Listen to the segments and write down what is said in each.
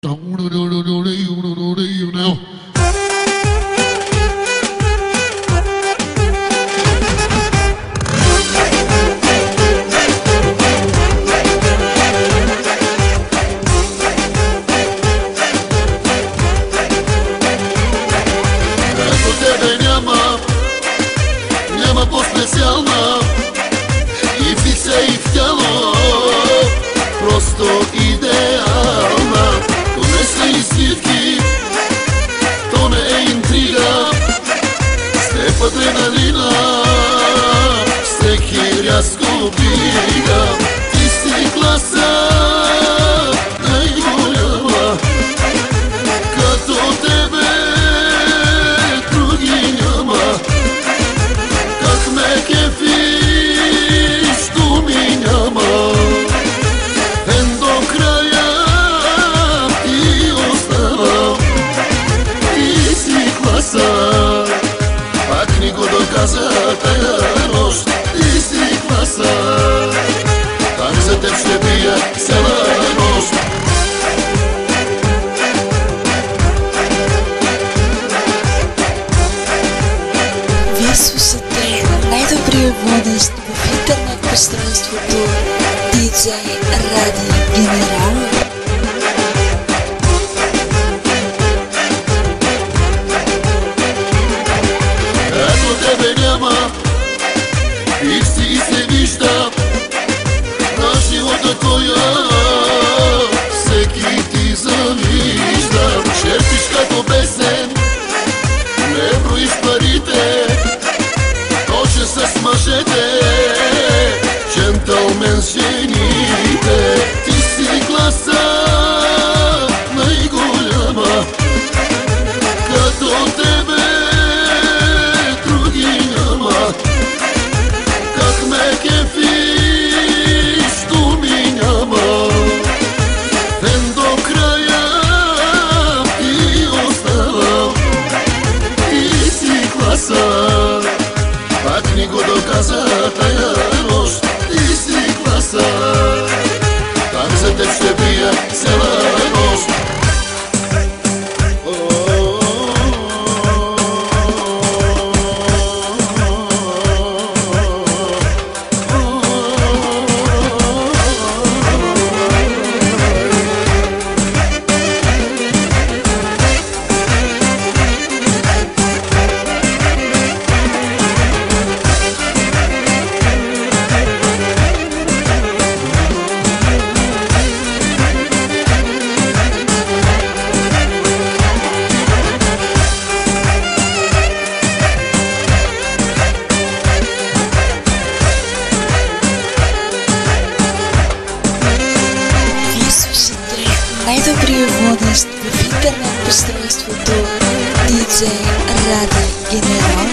Now. Няма по-специална и в лице, и в тяло, просто идеална. То не са изливки, то не е интрига, с теб адреналина всеки рязко бига. Ти си класа най-голяма, като тебе други няма. Как ме кефиш, думи няма. Ден до края ти оставам. Ти си класа, пак ни го доказа тая нощ. Ти си класа, пак за теб ще бия цяла нощ. Вие слушате най-добрия водещ в интернет пространството DJ Ради Генерал. Ето тебе няма, и си се вижда на живота, коя всеки ти завижда. Шерпиш като песен, не броиш парите, точен с мъжете, джентълмен с жените. Ти си класа най-голяма, като тебе други няма. Как ме кефиш, думи няма. Ден до края ти оставам. Ти си класа, пак ни го доказа тая нощ. Ти си класа, пак за теб ще бия цяла нощ. Най-добрия водещ в интернет пространството DJ Ради Генерал.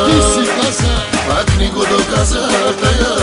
Ти си класа, пак ни го доказа тая